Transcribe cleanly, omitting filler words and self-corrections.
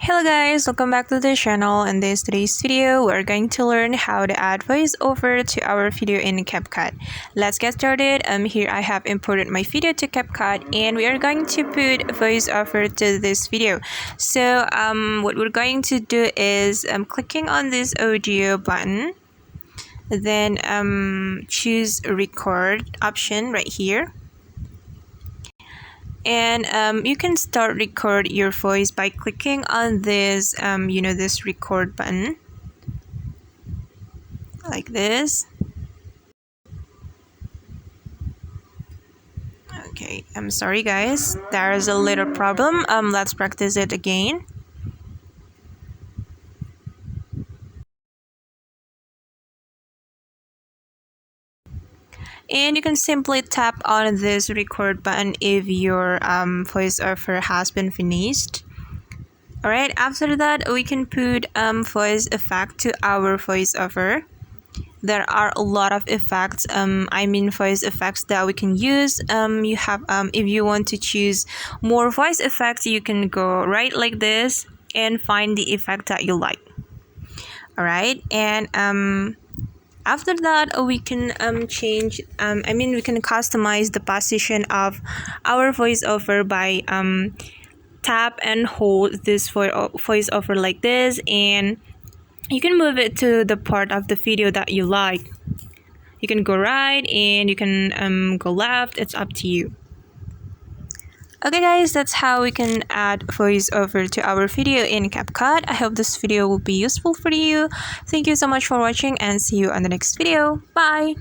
Hello guys, welcome back to the channel. In today's video, we're going to learn how to add voiceover to our video in CapCut. Let's get started. Here I have imported my video to CapCut and we are going to put voiceover to this video. So what we're going to do is clicking on this audio button, then choose record option right here. And you can start record your voice by clicking on this this record button like this. Okay, I'm sorry guys, there's a little problem. Let's practice it again. And you can simply tap on this record button if your voiceover has been finished. Alright, after that we can put voice effect to our voiceover. There are a lot of effects, voice effects that we can use. You have if you want to choose more voice effects, you can go right like this and find the effect that you like. Alright, and after that we can change we can customize the position of our voiceover by tap and hold this voiceover like this, and you can move it to the part of the video that you like. You can go right and you can go left, it's up to you. Okay guys, that's how we can add voiceover to our video in CapCut. I hope this video will be useful for you. Thank you so much for watching and see you on the next video. Bye!